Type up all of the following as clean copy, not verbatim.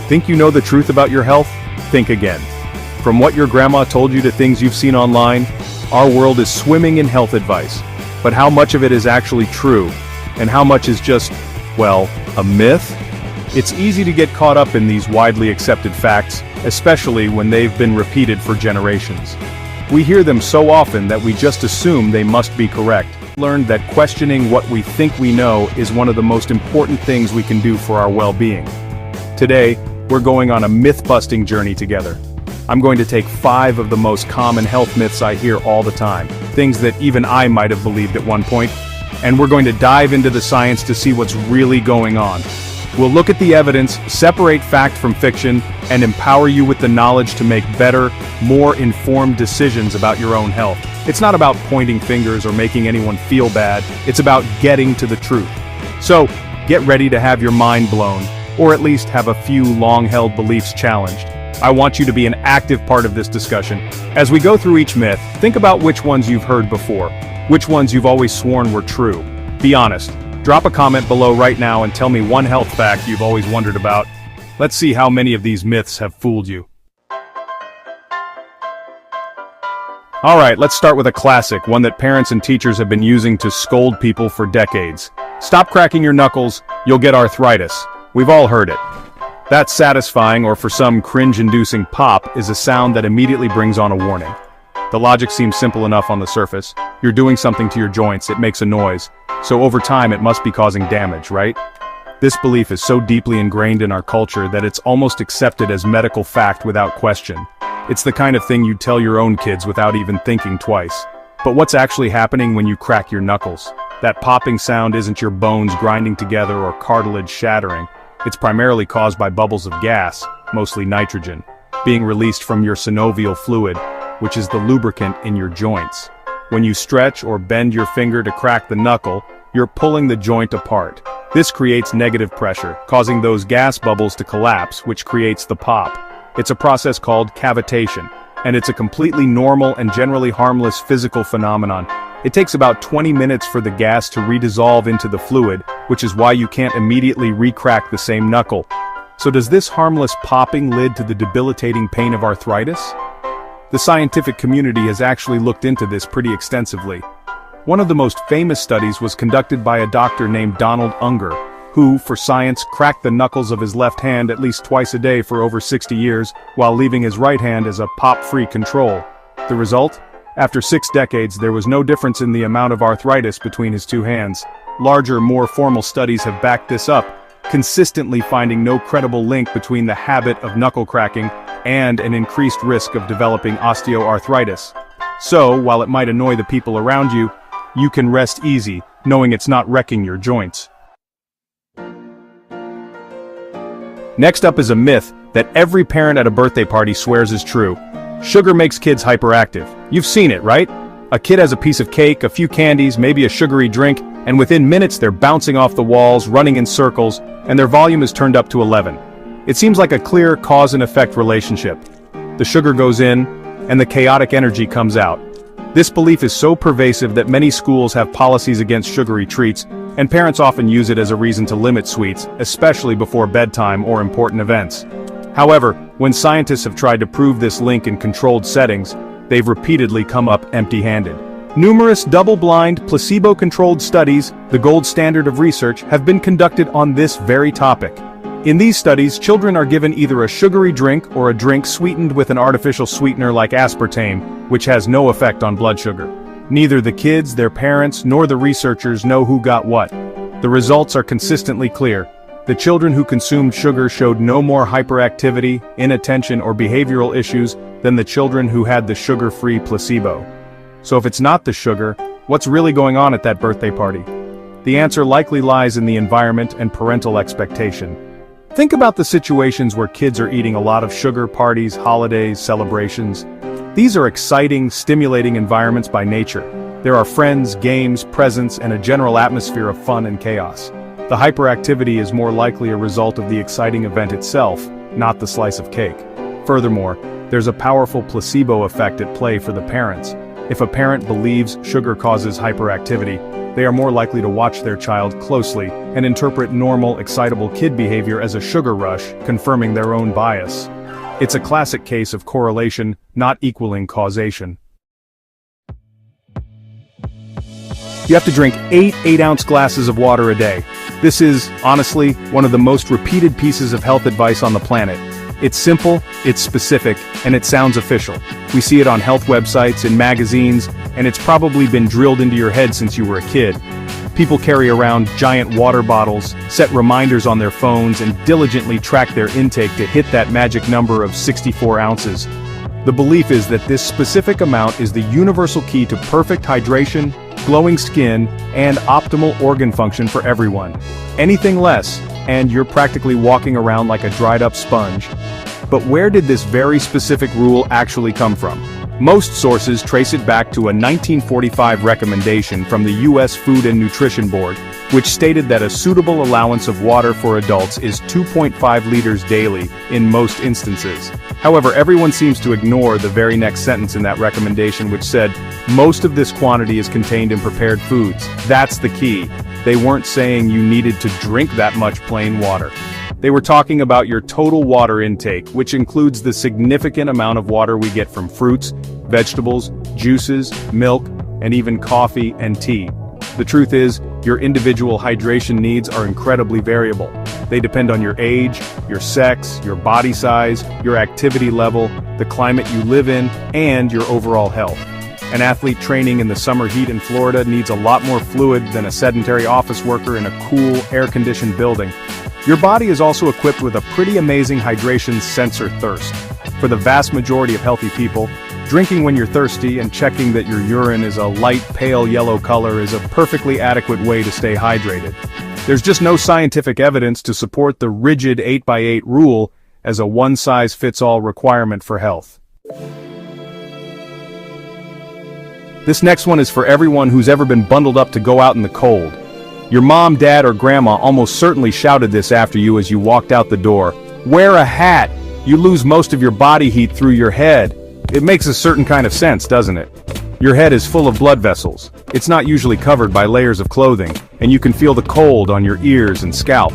Think you know the truth about your health? Think again. From what your grandma told you to things you've seen online, our world is swimming in health advice. But how much of it is actually true? And how much is just, well, a myth? It's easy to get caught up in these widely accepted facts, especially when they've been repeated for generations. We hear them so often that we just assume they must be correct. Learned that questioning what we think we know is one of the most important things we can do for our well-being. Today, we're going on a myth-busting journey together. I'm going to take 5 of the most common health myths I hear all the time, things that even I might have believed at one point, and we're going to dive into the science to see what's really going on. We'll look at the evidence, separate fact from fiction, and empower you with the knowledge to make better, more informed decisions about your own health. It's not about pointing fingers or making anyone feel bad, it's about getting to the truth. So, get ready to have your mind blown, or at least have a few long-held beliefs challenged. I want you to be an active part of this discussion. As we go through each myth, think about which ones you've heard before, which ones you've always sworn were true. Be honest. Drop a comment below right now and tell me one health fact you've always wondered about. Let's see how many of these myths have fooled you. Alright, let's start with a classic, one that parents and teachers have been using to scold people for decades. Stop cracking your knuckles, you'll get arthritis. We've all heard it. That satisfying, or for some cringe-inducing pop, is a sound that immediately brings on a warning. The logic seems simple enough on the surface. You're doing something to your joints, it makes a noise. So over time it must be causing damage, right? This belief is so deeply ingrained in our culture that it's almost accepted as medical fact without question. It's the kind of thing you'd tell your own kids without even thinking twice. But what's actually happening when you crack your knuckles? That popping sound isn't your bones grinding together or cartilage shattering. It's primarily caused by bubbles of gas, mostly nitrogen, being released from your synovial fluid, which is the lubricant in your joints. When you stretch or bend your finger to crack the knuckle, you're pulling the joint apart. This creates negative pressure, causing those gas bubbles to collapse, which creates the pop. It's a process called cavitation, and it's a completely normal and generally harmless physical phenomenon. It takes about 20 minutes for the gas to redissolve into the fluid, which is why you can't immediately re-crack the same knuckle. So does this harmless popping lead to the debilitating pain of arthritis? The scientific community has actually looked into this pretty extensively. One of the most famous studies was conducted by a doctor named Donald Unger, who, for science, cracked the knuckles of his left hand at least twice a day for over 60 years, while leaving his right hand as a pop-free control. The result? After 6 decades, there was no difference in the amount of arthritis between his two hands. Larger, more formal studies have backed this up, consistently finding no credible link between the habit of knuckle cracking and an increased risk of developing osteoarthritis. So, while it might annoy the people around you, you can rest easy, knowing it's not wrecking your joints. Next up is a myth that every parent at a birthday party swears is true. Sugar makes kids hyperactive. You've seen it, right? A kid has a piece of cake, a few candies, maybe a sugary drink, and within minutes they're bouncing off the walls, running in circles, and their volume is turned up to 11. It seems like a clear cause and effect relationship. The sugar goes in, and the chaotic energy comes out. This belief is so pervasive that many schools have policies against sugary treats, and parents often use it as a reason to limit sweets, especially before bedtime or important events. However, when scientists have tried to prove this link in controlled settings, they've repeatedly come up empty-handed. Numerous double-blind, placebo-controlled studies, the gold standard of research, have been conducted on this very topic. In these studies, children are given either a sugary drink or a drink sweetened with an artificial sweetener like aspartame, which has no effect on blood sugar. Neither the kids, their parents, nor the researchers know who got what. The results are consistently clear. The children who consumed sugar showed no more hyperactivity, inattention, or behavioral issues than the children who had the sugar-free placebo. So if it's not the sugar, what's really going on at that birthday party? The answer likely lies in the environment and parental expectation. Think about the situations where kids are eating a lot of sugar, parties, holidays, celebrations. These are exciting, stimulating environments by nature. There are friends, games, presents, and a general atmosphere of fun and chaos. The hyperactivity is more likely a result of the exciting event itself, not the slice of cake. Furthermore, there's a powerful placebo effect at play for the parents. If a parent believes sugar causes hyperactivity, They are more likely to watch their child closely and interpret normal, excitable kid behavior as a sugar rush, confirming their own bias. It's a classic case of correlation not equaling causation. You have to drink 8 8-ounce glasses of water a day. This is, honestly, one of the most repeated pieces of health advice on the planet. It's simple, it's specific, and it sounds official. We see it on health websites, in magazines, and it's probably been drilled into your head since you were a kid. People carry around giant water bottles, set reminders on their phones, and diligently track their intake to hit that magic number of 64 ounces. The belief is that this specific amount is the universal key to perfect hydration, glowing skin, and optimal organ function for everyone. Anything less, and you're practically walking around like a dried-up sponge. But where did this very specific rule actually come from? Most sources trace it back to a 1945 recommendation from the U.S. Food and Nutrition Board, which stated that a suitable allowance of water for adults is 2.5 liters daily in most instances. However, everyone seems to ignore the very next sentence in that recommendation, which said, most of this quantity is contained in prepared foods. That's the key. They weren't saying you needed to drink that much plain water. They were talking about your total water intake, which includes the significant amount of water we get from fruits, vegetables, juices, milk, and even coffee and tea. The truth is, your individual hydration needs are incredibly variable. They depend on your age, your sex, your body size, your activity level, the climate you live in, and your overall health. An athlete training in the summer heat in Florida needs a lot more fluid than a sedentary office worker in a cool, air-conditioned building. Your body is also equipped with a pretty amazing hydration sensor thirst. For the vast majority of healthy people, drinking when you're thirsty and checking that your urine is a light pale yellow color is a perfectly adequate way to stay hydrated. There's just no scientific evidence to support the rigid 8x8 rule as a one-size-fits-all requirement for health. This next one is for everyone who's ever been bundled up to go out in the cold. Your mom, dad, or grandma almost certainly shouted this after you as you walked out the door. Wear a hat! You lose most of your body heat through your head. It makes a certain kind of sense, doesn't it? Your head is full of blood vessels. It's not usually covered by layers of clothing, and you can feel the cold on your ears and scalp.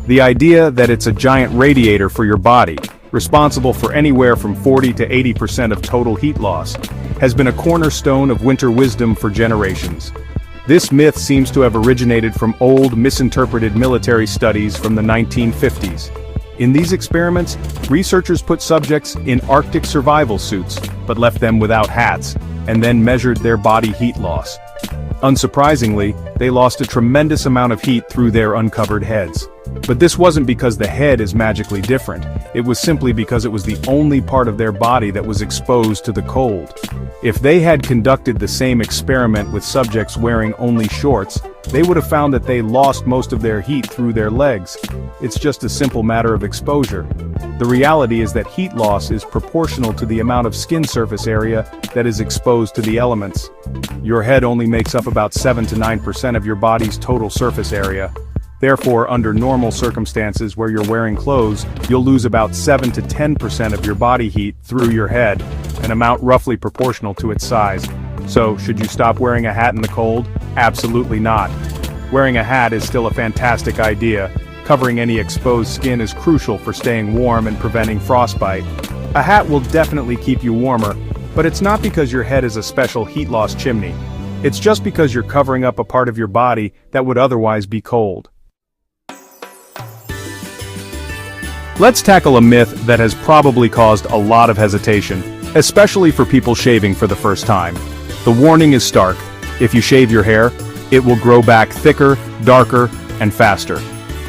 The idea that it's a giant radiator for your body, responsible for anywhere from 40 to 80% of total heat loss, has been a cornerstone of winter wisdom for generations. This myth seems to have originated from old, misinterpreted military studies from the 1950s. In these experiments, researchers put subjects in Arctic survival suits, but left them without hats, and then measured their body heat loss. Unsurprisingly, they lost a tremendous amount of heat through their uncovered heads. But this wasn't because the head is magically different, it was simply because it was the only part of their body that was exposed to the cold. If they had conducted the same experiment with subjects wearing only shorts, they would have found that they lost most of their heat through their legs. It's just a simple matter of exposure. The reality is that heat loss is proportional to the amount of skin surface area that is exposed to the elements. Your head only makes up about 7 to 9% of your body's total surface area. Therefore, under normal circumstances where you're wearing clothes, you'll lose about 7 to 10% of your body heat through your head, an amount roughly proportional to its size. So, should you stop wearing a hat in the cold? Absolutely not. Wearing a hat is still a fantastic idea. Covering any exposed skin is crucial for staying warm and preventing frostbite. A hat will definitely keep you warmer, but it's not because your head is a special heat loss chimney. It's just because you're covering up a part of your body that would otherwise be cold. Let's tackle a myth that has probably caused a lot of hesitation, especially for people shaving for the first time. The warning is stark. If you shave your hair, it will grow back thicker, darker, and faster.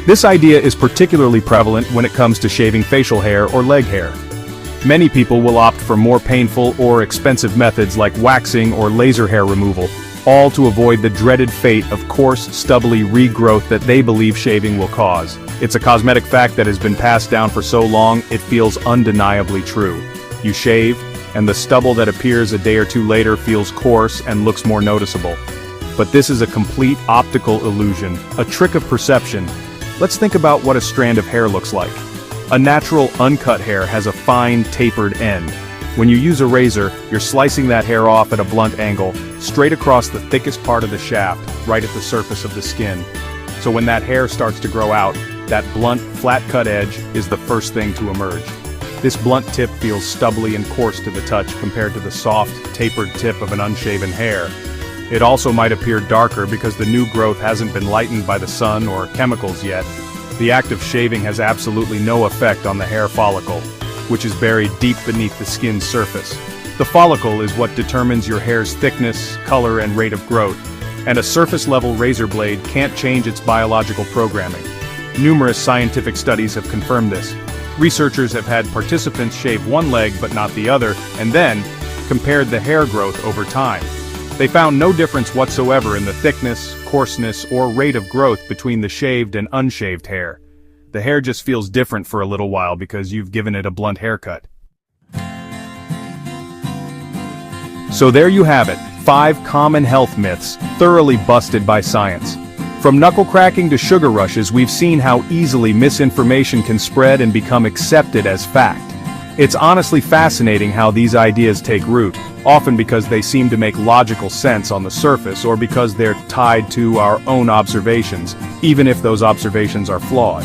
This idea is particularly prevalent when it comes to shaving facial hair or leg hair. Many people will opt for more painful or expensive methods like waxing or laser hair removal, all to avoid the dreaded fate of coarse, stubbly regrowth that they believe shaving will cause. It's a cosmetic fact that has been passed down for so long, it feels undeniably true. You shave, and the stubble that appears a day or two later feels coarse and looks more noticeable. But this is a complete optical illusion, a trick of perception. Let's think about what a strand of hair looks like. A natural, uncut hair has a fine, tapered end. When you use a razor, you're slicing that hair off at a blunt angle, straight across the thickest part of the shaft, right at the surface of the skin. So when that hair starts to grow out, that blunt, flat-cut edge is the first thing to emerge. This blunt tip feels stubbly and coarse to the touch compared to the soft, tapered tip of an unshaven hair. It also might appear darker because the new growth hasn't been lightened by the sun or chemicals yet. The act of shaving has absolutely no effect on the hair follicle, which is buried deep beneath the skin's surface. The follicle is what determines your hair's thickness, color, and rate of growth, and a surface-level razor blade can't change its biological programming. Numerous scientific studies have confirmed this. Researchers have had participants shave one leg but not the other, and then compared the hair growth over time. They found no difference whatsoever in the thickness, coarseness, or rate of growth between the shaved and unshaved hair. The hair just feels different for a little while because you've given it a blunt haircut. So there you have it, 5 common health myths, thoroughly busted by science. From knuckle cracking to sugar rushes, we've seen how easily misinformation can spread and become accepted as fact. It's honestly fascinating how these ideas take root, often because they seem to make logical sense on the surface or because they're tied to our own observations, even if those observations are flawed.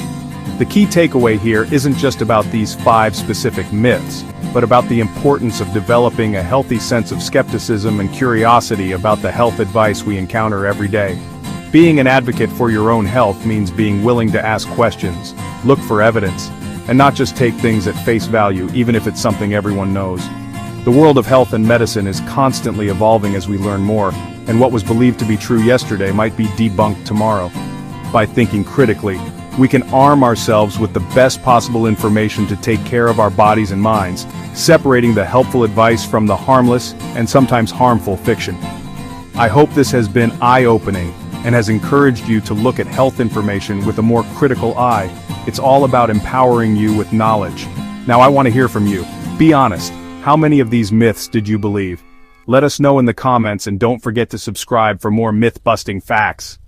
The key takeaway here isn't just about these 5 specific myths, but about the importance of developing a healthy sense of skepticism and curiosity about the health advice we encounter every day. Being an advocate for your own health means being willing to ask questions, look for evidence, and not just take things at face value even if it's something everyone knows. The world of health and medicine is constantly evolving as we learn more, and what was believed to be true yesterday might be debunked tomorrow. By thinking critically, we can arm ourselves with the best possible information to take care of our bodies and minds, separating the helpful advice from the harmless and sometimes harmful fiction. I hope this has been eye-opening and has encouraged you to look at health information with a more critical eye. It's all about empowering you with knowledge. Now I want to hear from you. Be honest, how many of these myths did you believe? Let us know in the comments and don't forget to subscribe for more myth-busting facts.